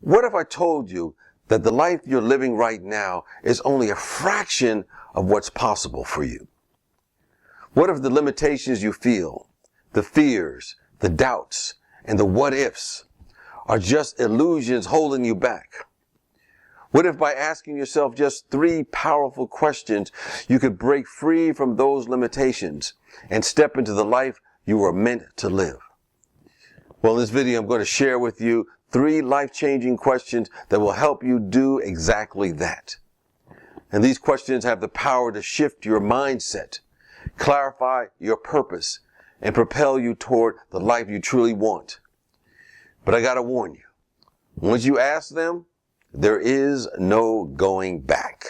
What if I told you that the life you're living right now is only a fraction of what's possible for you? What if the limitations you feel, the fears, the doubts, and the what ifs are just illusions holding you back? What if by asking yourself just 3 powerful questions, you could break free from those limitations and step into the life you were meant to live? Well, in this video, I'm going to share with you 3 life-changing questions that will help you do exactly that. And these questions have the power to shift your mindset, clarify your purpose, and propel you toward the life you truly want. But I got to warn you, once you ask them, there is no going back.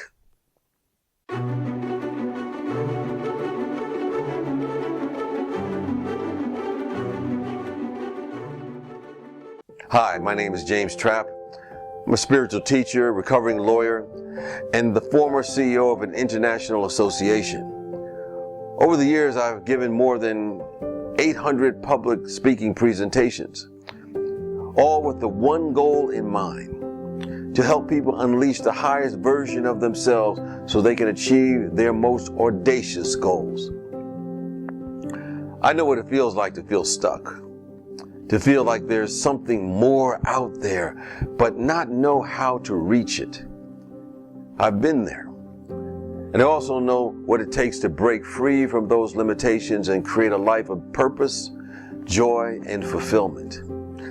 Hi, my name is James Trapp. I'm a spiritual teacher, recovering lawyer, and the former CEO of an international association. Over the years, I've given more than 800 public speaking presentations, all with the one goal in mind: to help people unleash the highest version of themselves so they can achieve their most audacious goals. I know what it feels like to feel stuck, to feel like there's something more out there, but not know how to reach it. I've been there. And I also know what it takes to break free from those limitations and create a life of purpose, joy, and fulfillment.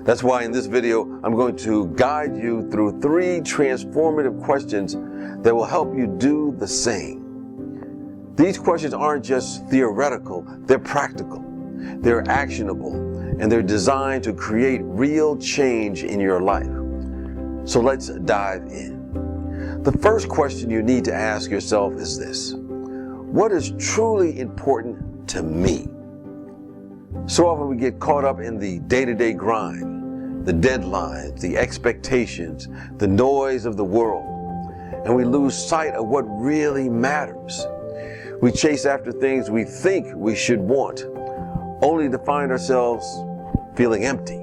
That's why in this video, I'm going to guide you through 3 transformative questions that will help you do the same. These questions aren't just theoretical, they're practical, they're actionable, and they're designed to create real change in your life. So let's dive in. The first question you need to ask yourself is this: what is truly important to me? So often we get caught up in the day-to-day grind, the deadlines, the expectations, the noise of the world, and we lose sight of what really matters. We chase after things we think we should want, only to find ourselves feeling empty.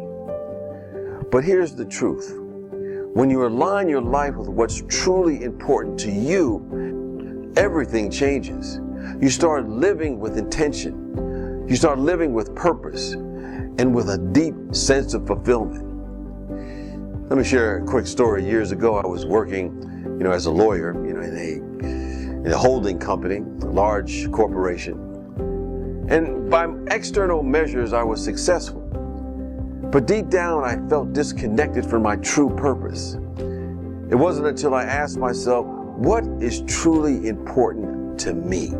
But here's the truth. When you align your life with what's truly important to you, everything changes. You start living with intention. You start living with purpose and with a deep sense of fulfillment. Let me share a quick story. Years ago, I was working, as a lawyer, in a holding company, a large corporation. And by external measures, I was successful. But deep down, I felt disconnected from my true purpose. It wasn't until I asked myself, what is truly important to me?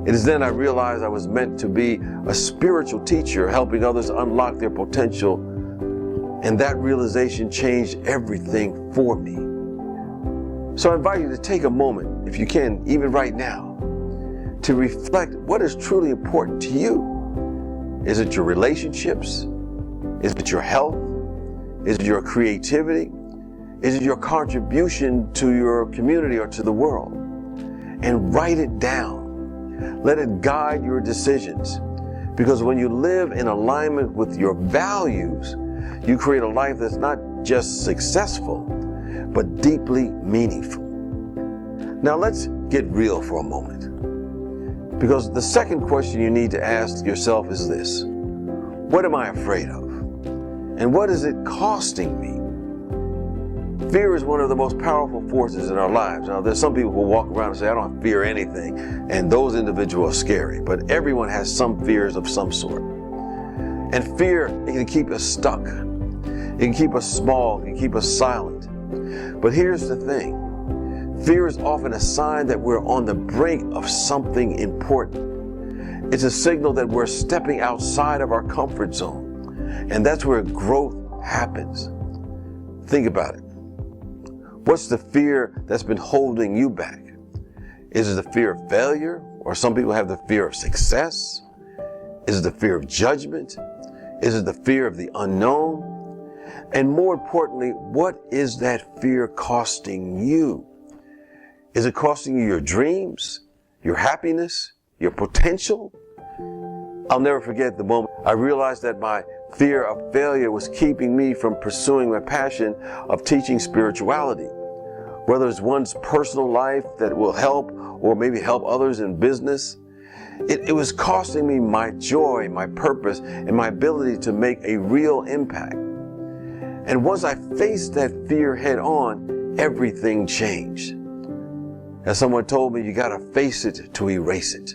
It is then I realized I was meant to be a spiritual teacher, helping others unlock their potential. And that realization changed everything for me. So I invite you to take a moment, if you can, even right now, to reflect what is truly important to you. Is it your relationships? Is it your health? Is it your creativity? Is it your contribution to your community or to the world? And write it down. Let it guide your decisions. Because when you live in alignment with your values, you create a life that's not just successful, but deeply meaningful. Now let's get real for a moment. Because the second question you need to ask yourself is this: what am I afraid of? And what is it costing me? Fear is one of the most powerful forces in our lives. Now, there's some people who walk around and say, I don't fear anything, and those individuals are scary. But everyone has some fears of some sort. And fear, it can keep us stuck. It can keep us small. It can keep us silent. But here's the thing. Fear is often a sign that we're on the brink of something important. It's a signal that we're stepping outside of our comfort zone. And that's where growth happens. Think about it. What's the fear that's been holding you back? Is it the fear of failure? Or some people have the fear of success? Is it the fear of judgment? Is it the fear of the unknown? And more importantly, what is that fear costing you? Is it costing you your dreams, your happiness, your potential? I'll never forget the moment I realized that my fear of failure was keeping me from pursuing my passion of teaching spirituality. Whether it's one's personal life that will help or maybe help others in business, it was costing me my joy, my purpose, and my ability to make a real impact. And once I faced that fear head on, everything changed. As someone told me, you gotta face it to erase it.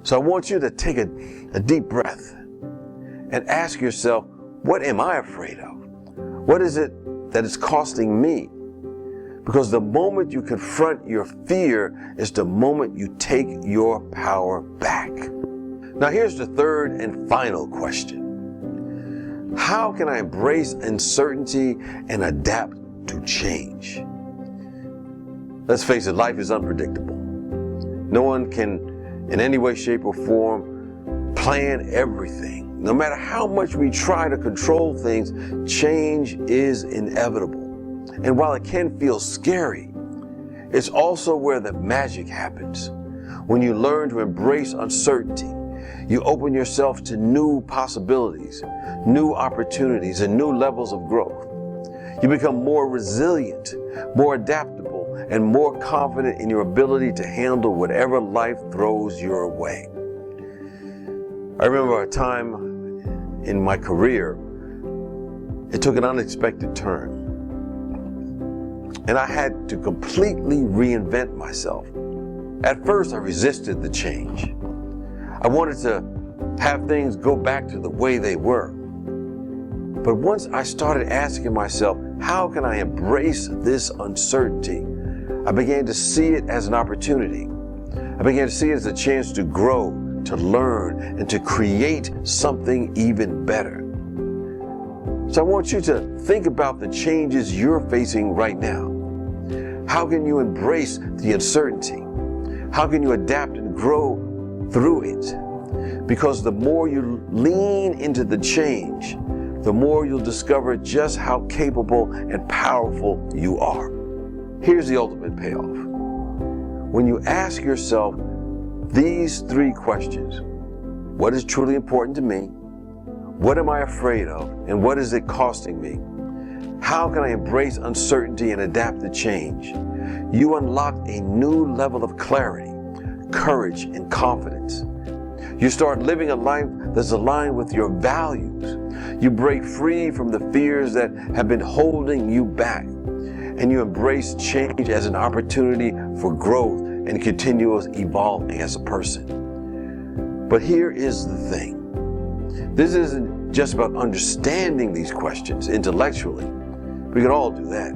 So I want you to take a deep breath and ask yourself, what am I afraid of? What is it that is costing me? Because the moment you confront your fear is the moment you take your power back. Now here's the third and final question. How can I embrace uncertainty and adapt to change? Let's face it, life is unpredictable. No one can, in any way, shape, or form, plan everything. No matter how much we try to control things, change is inevitable. And while it can feel scary, it's also where the magic happens. When you learn to embrace uncertainty, you open yourself to new possibilities, new opportunities, and new levels of growth. You become more resilient, more adaptable, and more confident in your ability to handle whatever life throws your way. I remember a time in my career, it took an unexpected turn. And I had to completely reinvent myself. At first, I resisted the change. I wanted to have things go back to the way they were. But once I started asking myself, how can I embrace this uncertainty? I began to see it as an opportunity. I began to see it as a chance to grow, to learn, and to create something even better. So I want you to think about the changes you're facing right now. How can you embrace the uncertainty? How can you adapt and grow through it? Because the more you lean into the change, the more you'll discover just how capable and powerful you are. Here's the ultimate payoff. When you ask yourself these three questions, what is truly important to me? What am I afraid of? And what is it costing me? How can I embrace uncertainty and adapt to change? You unlock a new level of clarity, courage, and confidence. You start living a life that's aligned with your values. You break free from the fears that have been holding you back. And you embrace change as an opportunity for growth and continuous evolving as a person. But here is the thing. This isn't just about understanding these questions intellectually. We can all do that.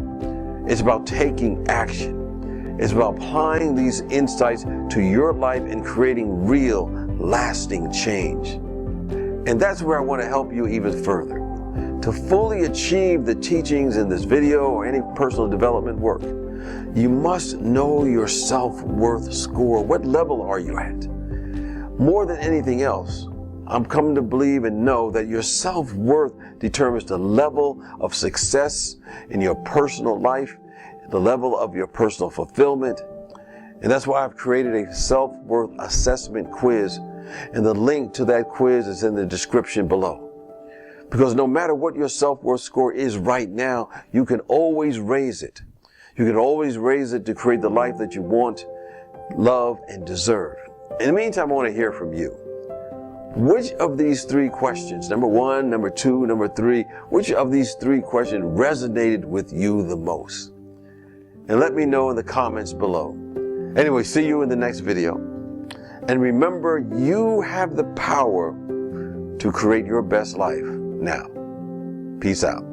It's about taking action. It's about applying these insights to your life and creating real, lasting change. And that's where I want to help you even further. To fully achieve the teachings in this video or any personal development work, you must know your self-worth score. What level are you at? More than anything else, I'm coming to believe and know that your self-worth determines the level of success in your personal life, the level of your personal fulfillment. And that's why I've created a self-worth assessment quiz, and the link to that quiz is in the description below. Because no matter what your self-worth score is right now, you can always raise it. You can always raise it to create the life that you want, love, and deserve. In the meantime, I want to hear from you. Which of these three questions, number one, number two, number three, which of these three questions resonated with you the most? And let me know in the comments below. Anyway, see you in the next video. And remember, you have the power to create your best life now. Peace out.